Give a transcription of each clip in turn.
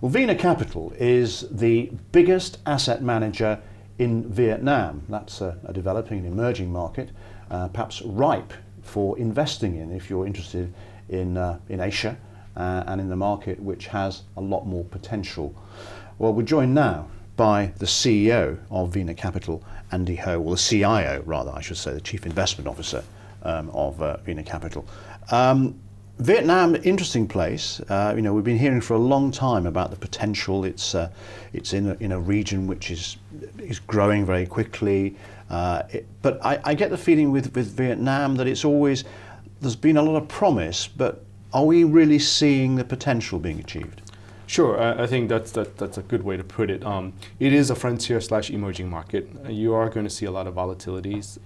Well, VinaCapital is the biggest asset manager in Vietnam. That's a developing and emerging market, perhaps ripe for investing in if you're interested in Asia and in the market, which has a lot more potential. Well, we're joined now by the CEO of VinaCapital, Andy Ho, or the CIO rather, I should say, the Chief Investment Officer of VinaCapital. Vietnam, interesting place. We've been hearing for a long time about the potential. It's in a region which is growing very quickly. But I get the feeling with Vietnam that there's been a lot of promise, but are we really seeing the potential being achieved? Sure, I think that's a good way to put it. It is a frontier/emerging market. You are going to see a lot of volatilities.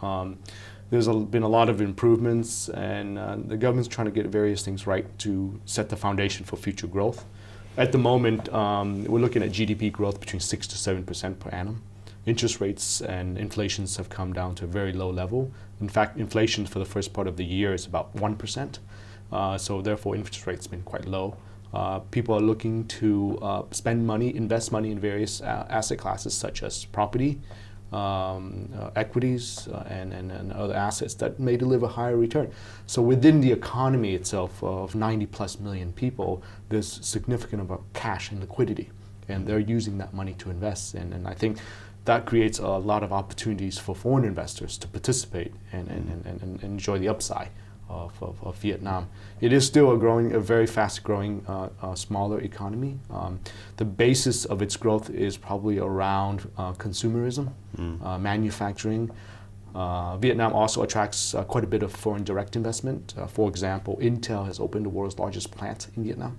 There's been a lot of improvements, and the government's trying to get various things right to set the foundation for future growth. At the moment, we're looking at GDP growth between 6 to 7% per annum. Interest rates and inflations have come down to a very low level. In fact, inflation for the first part of the year is about 1%. So therefore, interest rates have been quite low. People are looking to spend money, invest money in various asset classes such as property, equities, and other assets that may deliver higher return. So within the economy itself of 90 plus million people, there's significant amount of cash and liquidity, and they're using that money to invest. And I think that creates a lot of opportunities for foreign investors to participate and enjoy the upside of Vietnam. It is still a very fast-growing, smaller economy. The basis of its growth is probably around consumerism, manufacturing. Vietnam also attracts quite a bit of foreign direct investment. For example, Intel has opened the world's largest plant in Vietnam.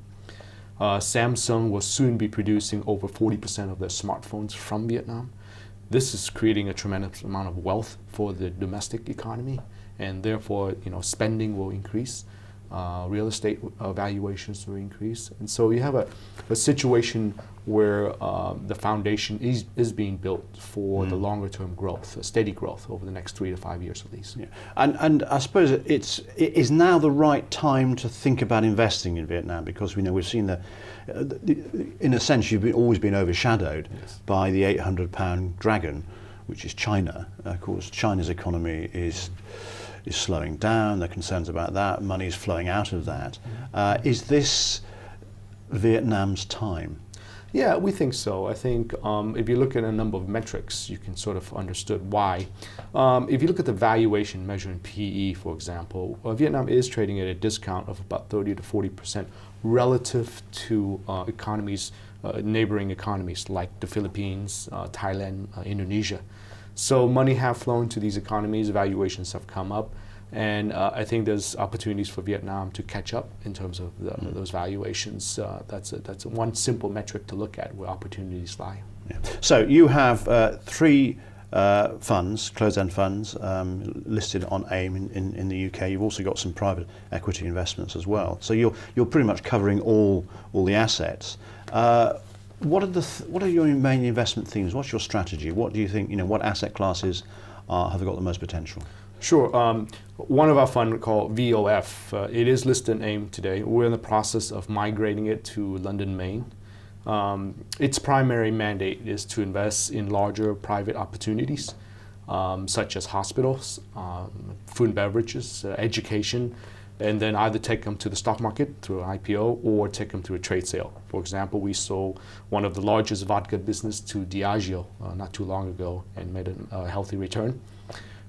Samsung will soon be producing over 40% of their smartphones from Vietnam. This is creating a tremendous amount of wealth for the domestic economy, and therefore, spending will increase, real estate valuations will increase, and so you have a situation where the foundation is being built for the longer-term growth, steady growth over the next 3 to 5 years at least. Yeah. And I suppose it is now the right time to think about investing in Vietnam, because we've seen in a sense you've always been overshadowed by the 800-pound dragon, which is China. Of course, China's economy is slowing down. There are concerns about that. Money is flowing out of that. Is this Vietnam's time? Yeah, we think so. I think if you look at a number of metrics, you can sort of understood why. If you look at the valuation measure in PE, for example, Vietnam is trading at a discount of about 30 to 40% relative to neighboring economies like the Philippines, Thailand, Indonesia. So money have flown to these economies, valuations have come up, and I think there's opportunities for Vietnam to catch up in terms of those valuations. That's one simple metric to look at where opportunities lie. Yeah. So you have 3 funds, closed-end funds, listed on AIM in the UK. You've also got some private equity investments as well. So you're pretty much covering all the assets. What are your main investment themes? What's your strategy? What do you think, what asset classes have got the most potential? Sure. One of our funds called VOF, it is listed in AIM today. We're in the process of migrating it to London, Maine. Its primary mandate is to invest in larger private opportunities, such as hospitals, food and beverages, education, and then either take them to the stock market through an IPO or take them through a trade sale. For example, we sold one of the largest vodka business to Diageo not too long ago and made a healthy return.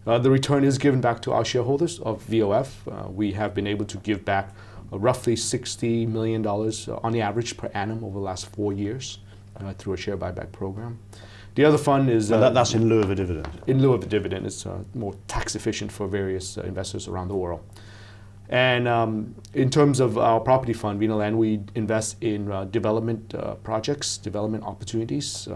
The return is given back to our shareholders of VOF. We have been able to give back roughly $60 million on the average per annum over the last 4 years through a share buyback program. The other fund is... that's in lieu of a dividend? In lieu of a dividend. It's more tax efficient for various investors around the world. And in terms of our property fund, VinaLand, we invest in development projects, development opportunities.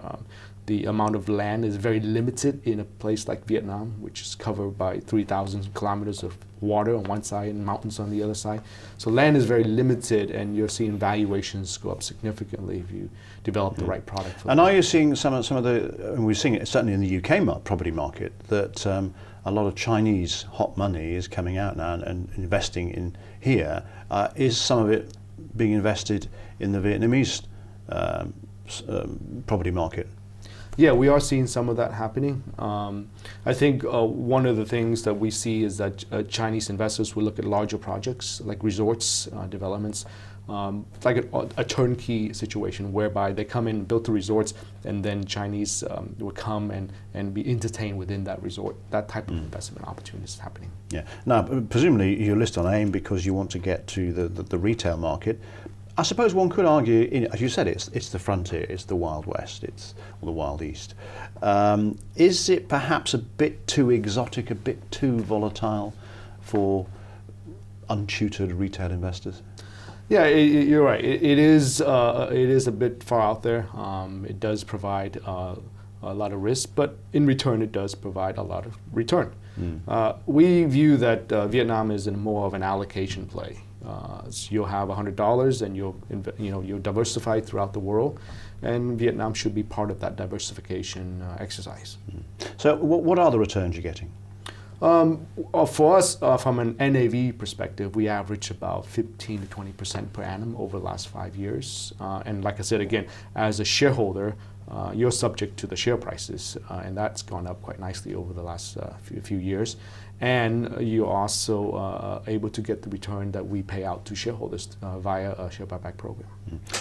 The amount of land is very limited in a place like Vietnam, which is covered by 3,000 kilometers of water on one side and mountains on the other side. So land is very limited, and you're seeing valuations go up significantly if you develop the right product. And are you seeing some of the, and we're seeing it certainly in the UK property market, that a lot of Chinese hot money is coming out now and investing in here? Is some of it being invested in the Vietnamese property market. Yeah, we are seeing some of that happening. I think one of the things that we see is that Chinese investors will look at larger projects like resorts, developments, like a turnkey situation whereby they come in, build the resorts, and then Chinese will come and be entertained within that resort. That type of investment opportunity is happening. Yeah. Now, presumably you list on AIM because you want to get to the retail market. I suppose one could argue, as you said, it's the frontier, it's the Wild West, or the Wild East. Is it perhaps a bit too exotic, a bit too volatile for untutored retail investors? Yeah, you're right. It is a bit far out there. It does provide a lot of risk, but in return, it does provide a lot of return. We view that Vietnam is in more of an allocation play. So you'll have $100 and you'll diversify throughout the world, and Vietnam should be part of that diversification exercise. So what are the returns you're getting? For us, from an NAV perspective, we average about 15 to 20% per annum over the last 5 years. And like I said, again, as a shareholder, you're subject to the share prices, and that's gone up quite nicely over the last few years. And you're also able to get the return that we pay out to shareholders via a share buyback program.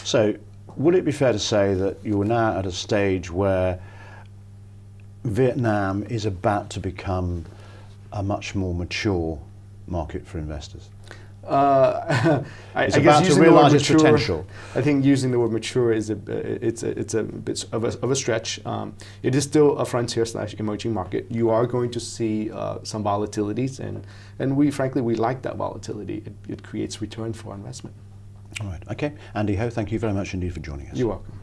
So would it be fair to say that you're now at a stage where Vietnam is about to become a much more mature market for investors? It's about to realise its potential. I think using the word mature is a bit of a stretch. It is still a frontier / emerging market. You are going to see some volatilities, and we frankly like that volatility. It creates return for our investment. All right. Okay. Andy Ho, thank you very much indeed for joining us. You're welcome.